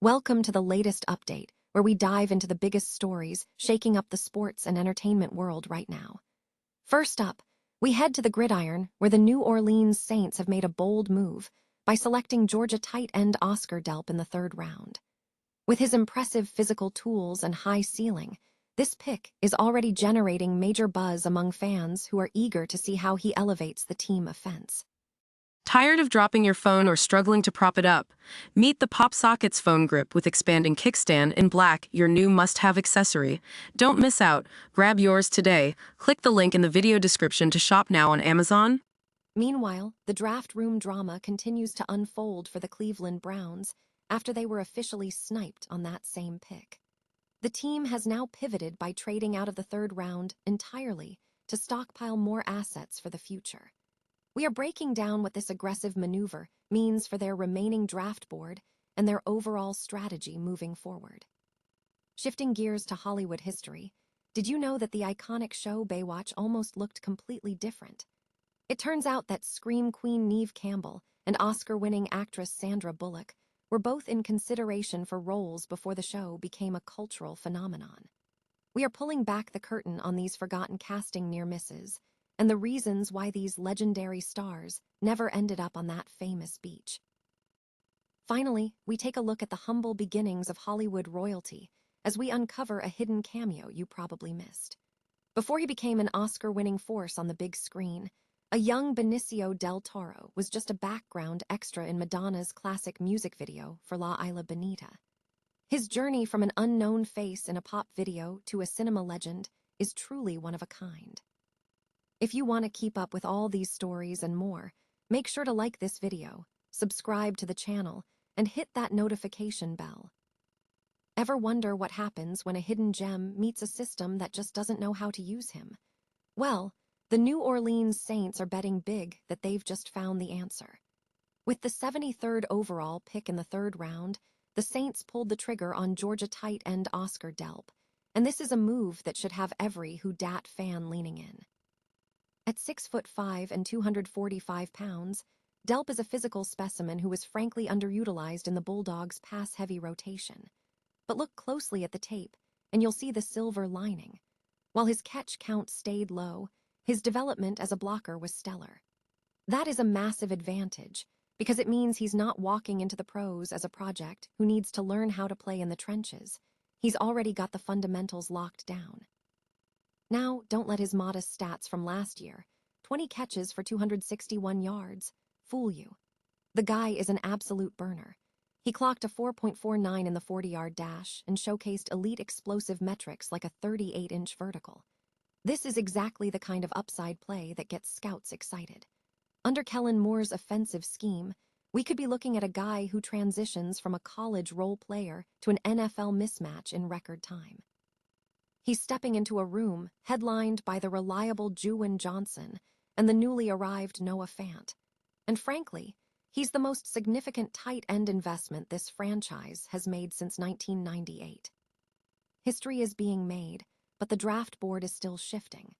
Welcome to the latest update, where we dive into the biggest stories shaking up the sports and entertainment world right now. First up, we head to the gridiron, where the New Orleans Saints have made a bold move by selecting Georgia tight end Oscar Delp in the third round. With his impressive physical tools and high ceiling, this pick is already generating major buzz among fans who are eager to see how he elevates the team offense. Tired of dropping your phone or struggling to prop it up? Meet the Pop Sockets phone grip with expanding kickstand in black, your new must-have accessory. Don't miss out. Grab yours today. Click the link in the video description to shop now on Amazon. Meanwhile, the draft room drama continues to unfold for the Cleveland Browns after they were officially sniped on that same pick. The team has now pivoted by trading out of the third round entirely to stockpile more assets for the future. We are breaking down what this aggressive maneuver means for their remaining draft board and their overall strategy moving forward. Shifting gears to Hollywood history, did you know that the iconic show Baywatch almost looked completely different? It turns out that Scream Queen Neve Campbell and Oscar-winning actress Sandra Bullock were both in consideration for roles before the show became a cultural phenomenon. We are pulling back the curtain on these forgotten casting near misses and the reasons why these legendary stars never ended up on that famous beach. Finally, we take a look at the humble beginnings of Hollywood royalty as we uncover a hidden cameo you probably missed. Before he became an Oscar-winning force on the big screen, a young Benicio del Toro was just a background extra in Madonna's classic music video for La Isla Bonita. His journey from an unknown face in a pop video to a cinema legend is truly one of a kind. If you want to keep up with all these stories and more, make sure to like this video, subscribe to the channel, and hit that notification bell. Ever wonder what happens when a hidden gem meets a system that just doesn't know how to use him? Well, the New Orleans Saints are betting big that they've just found the answer. With the 73rd overall pick in the third round, the Saints pulled the trigger on Georgia tight end Oscar Delp, and this is a move that should have every Who Dat fan leaning in. At 6'5" and 245 pounds, Delp is a physical specimen who was frankly underutilized in the Bulldogs' pass-heavy rotation. But look closely at the tape, and you'll see the silver lining. While his catch count stayed low, his development as a blocker was stellar. That is a massive advantage, because it means he's not walking into the pros as a project who needs to learn how to play in the trenches. He's already got the fundamentals locked down. Now, don't let his modest stats from last year, 20 catches for 261 yards, fool you. The guy is an absolute burner. He clocked a 4.49 in the 40-yard dash and showcased elite explosive metrics like a 38-inch vertical. This is exactly the kind of upside play that gets scouts excited. Under Kellen Moore's offensive scheme, we could be looking at a guy who transitions from a college role player to an NFL mismatch in record time. He's stepping into a room headlined by the reliable Juwan Johnson and the newly arrived Noah Fant. And frankly, he's the most significant tight end investment this franchise has made since 1998. History is being made, but the draft board is still shifting.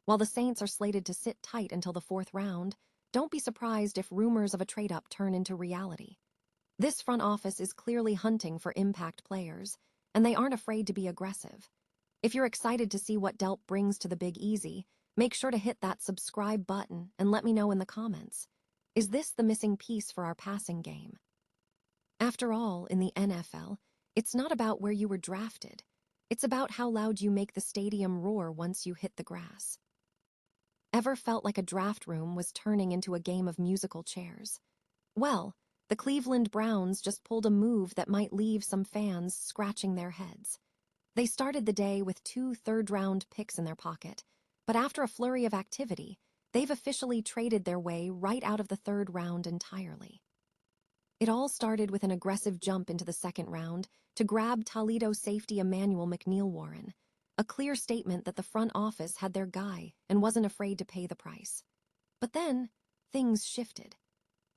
While the Saints are slated to sit tight until the fourth round, don't be surprised if rumors of a trade-up turn into reality. This front office is clearly hunting for impact players, and they aren't afraid to be aggressive. If you're excited to see what Delp brings to the Big Easy, make sure to hit that subscribe button and let me know in the comments. Is this the missing piece for our passing game? After all, in the NFL, it's not about where you were drafted. It's about how loud you make the stadium roar once you hit the grass. Ever felt like a draft room was turning into a game of musical chairs? Well, the Cleveland Browns just pulled a move that might leave some fans scratching their heads. They started the day with 2 third-round picks in their pocket, but after a flurry of activity, they've officially traded their way right out of the third round entirely. It all started with an aggressive jump into the second round to grab Toledo safety Emmanuel McNeil-Warren, a clear statement that the front office had their guy and wasn't afraid to pay the price. But then, things shifted.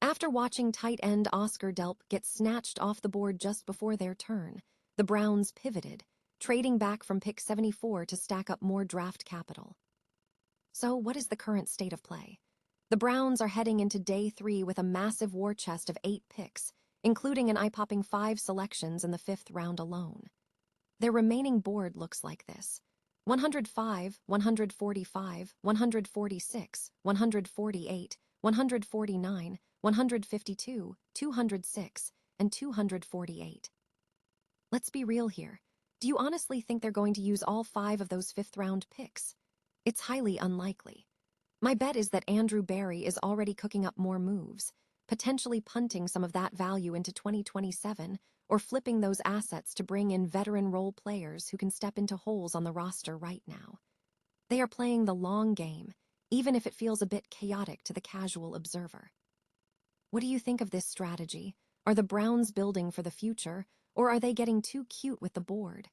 After watching tight end Oscar Delp get snatched off the board just before their turn, the Browns pivoted, trading back from pick 74 to stack up more draft capital. So what is the current state of play? The Browns are heading into day 3 with a massive war chest of 8 picks, including an eye-popping 5 selections in the 5th round alone. Their remaining board looks like this: 105, 145, 146, 148, 149, 152, 206, and 248. Let's be real here. Do you honestly think they're going to use all 5 of those 5th-round picks? It's highly unlikely. My bet is that Andrew Barry is already cooking up more moves, potentially punting some of that value into 2027 or flipping those assets to bring in veteran role players who can step into holes on the roster right now. They are playing the long game, even if it feels a bit chaotic to the casual observer. What do you think of this strategy? Are the Browns building for the future, or are they getting too cute with the board?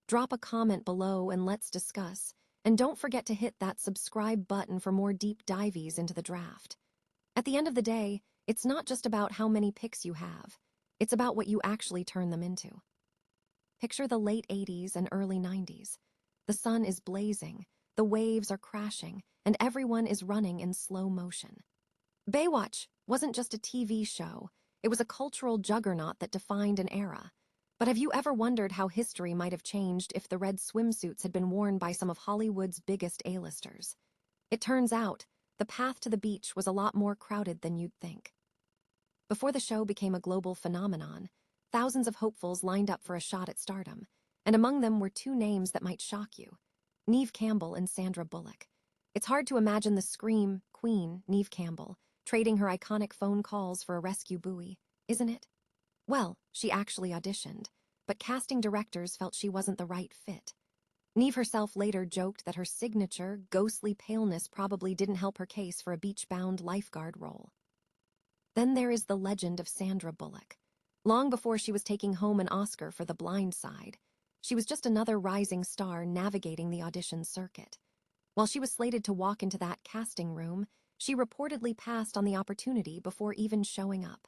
Drop a comment below and let's discuss. And don't forget to hit that subscribe button for more deep dives into the draft. At the end of the day, it's not just about how many picks you have. It's about what you actually turn them into. Picture the late 80s and early 90s. The sun is blazing, the waves are crashing, and everyone is running in slow motion. Baywatch wasn't just a TV show. It was a cultural juggernaut that defined an era. But have you ever wondered how history might have changed if the red swimsuits had been worn by some of Hollywood's biggest A-listers? It turns out, the path to the beach was a lot more crowded than you'd think. Before the show became a global phenomenon, thousands of hopefuls lined up for a shot at stardom, and among them were 2 names that might shock you: Neve Campbell and Sandra Bullock. It's hard to imagine the scream queen, Neve Campbell, trading her iconic phone calls for a rescue buoy, isn't it? Well, she actually auditioned, but casting directors felt she wasn't the right fit. Neve herself later joked that her signature, ghostly paleness probably didn't help her case for a beach-bound lifeguard role. Then there is the legend of Sandra Bullock. Long before she was taking home an Oscar for The Blind Side, she was just another rising star navigating the audition circuit. While she was slated to walk into that casting room, she reportedly passed on the opportunity before even showing up.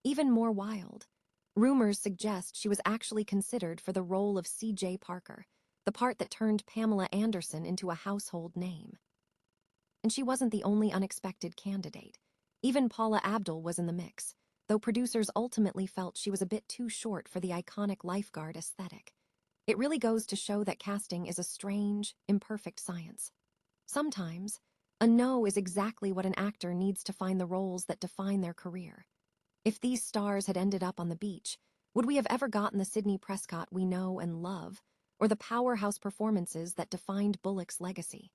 Even more wild, rumors suggest she was actually considered for the role of C.J. Parker, the part that turned Pamela Anderson into a household name. And she wasn't the only unexpected candidate. Even Paula Abdul was in the mix, though producers ultimately felt she was a bit too short for the iconic lifeguard aesthetic. It really goes to show that casting is a strange, imperfect science. Sometimes, a no is exactly what an actor needs to find the roles that define their career. If these stars had ended up on the beach, would we have ever gotten the Sidney Prescott we know and love, or the powerhouse performances that defined Bullock's legacy?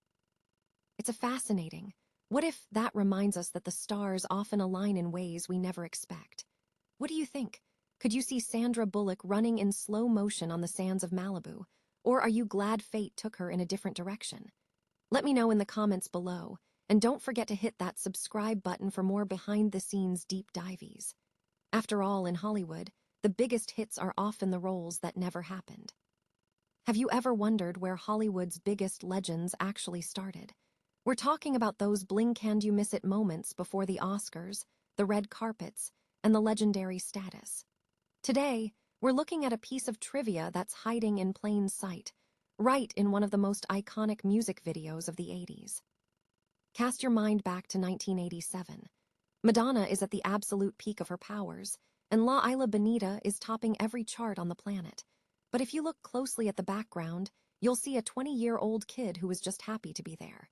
It's a fascinating, what if that reminds us that the stars often align in ways we never expect? What do you think? Could you see Sandra Bullock running in slow motion on the sands of Malibu, or are you glad fate took her in a different direction? Let me know in the comments below, and don't forget to hit that subscribe button for more behind-the-scenes deep dives. After all, in Hollywood, the biggest hits are often the roles that never happened. Have you ever wondered where Hollywood's biggest legends actually started? We're talking about those blink-and-you-miss-it moments before the Oscars, the red carpets, and the legendary status. Today, we're looking at a piece of trivia that's hiding in plain sight, right in one of the most iconic music videos of the 80s. Cast your mind back to 1987. Madonna is at the absolute peak of her powers, and La Isla Bonita is topping every chart on the planet. But if you look closely at the background, you'll see a 20-year-old kid who was just happy to be there.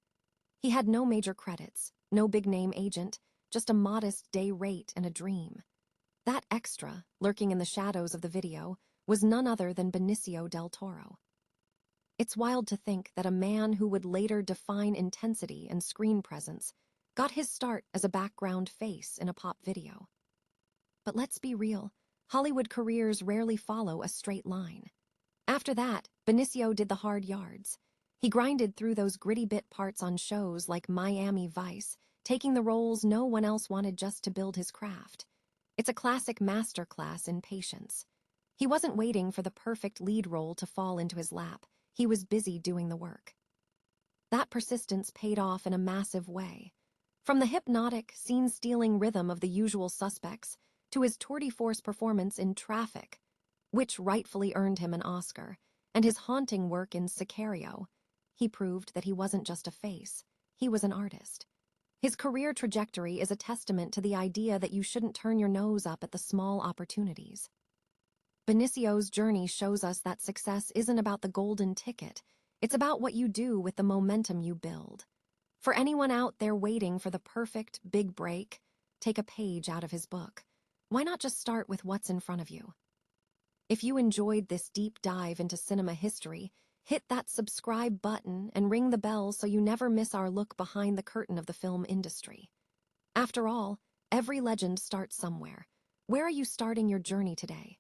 He had no major credits, no big-name agent, just a modest day rate and a dream. That extra, lurking in the shadows of the video, was none other than Benicio del Toro. It's wild to think that a man who would later define intensity and screen presence got his start as a background face in a pop video. But let's be real, Hollywood careers rarely follow a straight line. After that, Benicio did the hard yards. He grinded through those gritty bit parts on shows like Miami Vice, taking the roles no one else wanted just to build his craft. It's a classic masterclass in patience. He wasn't waiting for the perfect lead role to fall into his lap. He was busy doing the work. That persistence paid off in a massive way. From the hypnotic, scene-stealing rhythm of The Usual Suspects to his tour de force performance in Traffic, which rightfully earned him an Oscar, and his haunting work in Sicario, he proved that he wasn't just a face, he was an artist. His career trajectory is a testament to the idea that you shouldn't turn your nose up at the small opportunities. Benicio's journey shows us that success isn't about the golden ticket, it's about what you do with the momentum you build. For anyone out there waiting for the perfect big break, take a page out of his book. Why not just start with what's in front of you? If you enjoyed this deep dive into cinema history, hit that subscribe button and ring the bell so you never miss our look behind the curtain of the film industry. After all, every legend starts somewhere. Where are you starting your journey today?